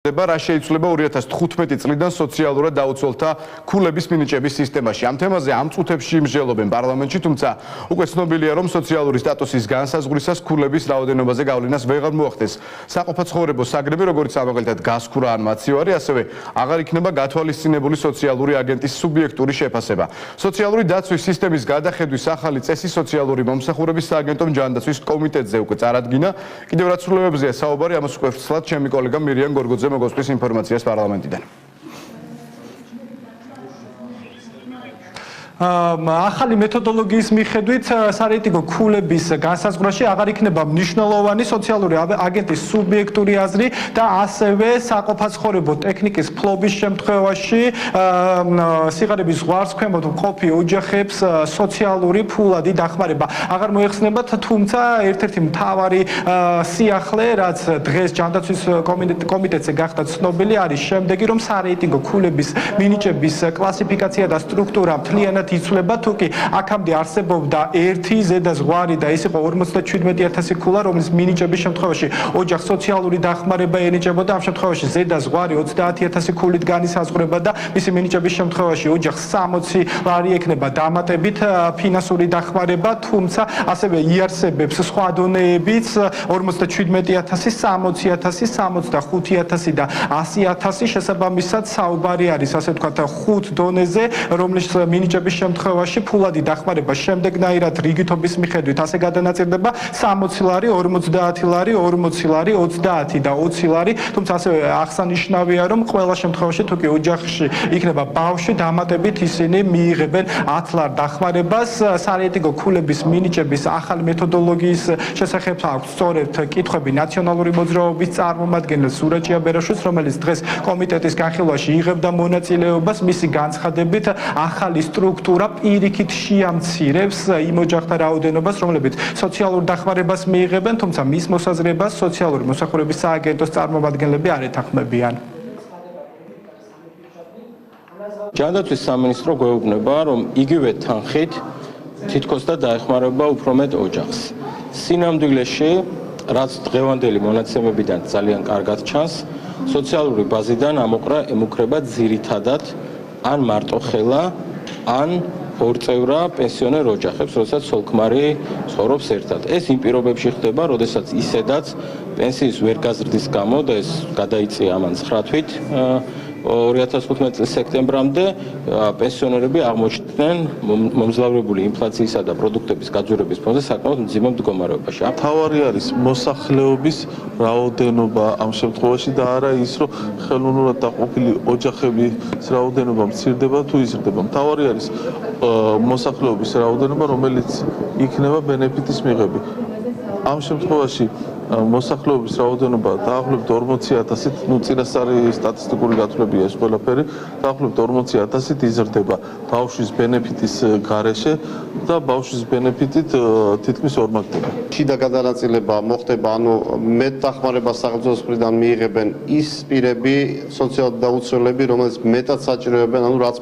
რა შეიცვლება 2015 წლიდან სოციალურად დაუცველთა ქულების მინიჭების სისტემაში. ამ თემაზე ამ წუთებში მსჯელობენ პარლამენტში, თუმცა უკვე ცნობილია, რომ სოციალური სტატუსის განსაზღვრისას ქულების რაოდენობაზე გავლენას ვეღარ მოახდენს. საყოფაცხოვრებო საგნები, როგორც ამაღლითად გასქურა ან მაცივარი, ასევე აღარ იქნება გათვალისწინებული სოციალური აგენტის სუბიექტური შეფასება. სოციალური დაცვის სისტემის გადახედვის ახალი წესი სოციალური მომსახურების სააგენტომ ჯანდაცვის კომიტეტზე უკვე წარადგინა. კიდევ რა ცვლილებებზეა საუბარი, ამას უკვე ვცლად ჩემი კოლეგა მირიან გორგოძე მოგოსპის ინფორმაციას პარლამენტიდან. ახალი მეთოდოლოგიის მიხედვით სარეიტინგო ქულების განსაზღვრაში აღარ იქნება მნიშვნელოვანი სოციალური აგენტის სუბიექტური აზრი და ასევე საყოფაცხოვრებო ტექნიკის ფლობის შემთხვევაში სიღარიბის ზღვარს ქვემოთ მყოფი ოჯახებს სოციალური ფულადი დახმარება აღარ მოეხსნებათ, თუმცა ერთ-ერთი მთავარი სიახლე, რაც დღეს ჯანდაცვის კომიტეტზე გახდა ცნობილი, არის შემდეგი, რომ სარეიტინგო ქულების მინიჭების კლასიფიკაცია და სტრუქტურა მთლიანად იცვლება, თუ კი აქამდე არსებობდა ერთი ზედაზღვარი და ეს იყო 57000 ქულა, რომლის მინიჭების შემთხვევაში ოჯახს სოციალური დახმარება ენიჭებოდა, ამ შემთხვევაში ზედაზღვარი 30000 ქულით განისაზღვრება და მისი მინიჭების შემთხვევაში ოჯახს 60 ლარი ექნება დამატებით ფინანსური დახმარება, თუმცა ასევე იარსებებს სხვა დონეებიც 47000, 60000, 65000 და 100000 შესაბამისად საუბარი არის, ასე ვთქვათ, 5 დონეზე, რომლის მინიჭების შემთხვევაში ფულადი დახმარება შემდეგნაირად რიგითობის მიხედვით ასე გადანაწილდება 60 ლარი, 50 ლარი, 40 ლარი, 30 და 20 ლარი, თუმცა ასევე აღსანიშნავია, რომ ყველა შემთხვევაში თუ კი ოჯახში იქნება ბავშვი, დამატებით ისინი მიიღებენ 10 ლარ დახმარებას. სარეიტინგო ქულების მინიჭების ახალი მეთოდოლოგიის შესახებ აქვს სწორედ კითხვები ნაციონალური მოძრაობის წარმომადგენელ სურაჯ აბერაშვილს, რომელიც დღეს კომიტეტის განხილვაში იღებდა მონაწილეობას. მისი განცხადებით ახალი სტრუქტურა პირიქით შეამცირებს იმ ოჯახთა რაოდენობას, რომლებიც სოციალურ დახმარებას მიიღებენ, თუმცა მის მოსაზრებას სოციალური მოსახურების სააგენტოს წარმომადგენლები არ ეთანხმებიან. ჯანდაცვის სამინისტრო გვეუბნება, რომ იგივე თანხით თითქოს და დაეხმარება უფრო მეტ ოჯახს. სინამდვილეში, რაც დღევანდელი მონაცემებიდან ძალიან კარგად ჩანს, სოციალური ბაზიდან ამოყრა ემუქრება ძირითადად ან მარტოხელა, ან ორწევრა პენსიონერ ოჯახებს, როდესაც სოლქმარი ცხოვრობს ერთად. ეს იმ პირობებში ხდება, როდესაც ისედაც პენსიის ვერ გაზრდის გამო და ეს გადაიწია ამან 9 თვით 2015 წლის სექტემბრამდე პენსიონერები აღმოჩნდნენ მომძლავრებული ინფლაციისა და პროდუქტების გაძვირების ფონზე საკმაოდ მძიმე მდგომარეობაში. მთავარი არის მოსახლეობის რაოდენობა ამ შემთხვევაში და არა ის, რომ ხელოვნურად დაყოფილი ოჯახების რაოდენობა მცირდება თუ იზრდება. მთავარი არის მოსახლეობის რაოდენობა, რომელიც იქნება ბენეფიტის მიღები. ამ შემთხვევაში მოსახლეობის რაოდენობა დაახლოებით 40000-ით, წინასწარი სტატისტიკური გათვლებია ეს ყველაფერი, დაახლოებით 40000-ით იზრდება ბავშვის ბენეფიტის გარეშე და ბავშვის ბენეფიტით თითქმის ორმაგდება. შიდა გადანაწილება მოხდება, ანუ მეტ დახმარებას სახელმწიფოს მხრიდან მიიღებენ ის პირები, სოციალურად დაუცველები, რომელსაც მეტად საჭიროებენ, ანუ რაც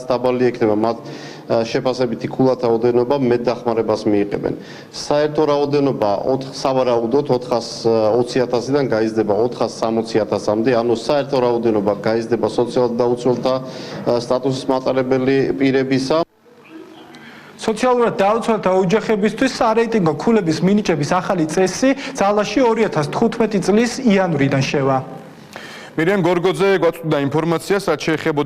დაბალი ექნება მათ შეფასებითი ქულათა რაოდენობა მეტ დახმარებას მიიღებენ. საერთო რაოდენობა სავარაუდოდ 420,000-დან გაიზრდება 460,000-მდე, ანუ საერთო რაოდენობა გაიზრდება სოციალურად დაუცველთა სტატუსის მატარებელი პირებისა. სოციალურად დაუცველთა ოჯახებისთვის სარეიტინგო ქულების მინიჭების ახალი წესი ძალაში 2015 წლის იანვრიდან შევა. მირიან გორგოძე გვაწვდიდა ინფორმაციას, რაც შეეხება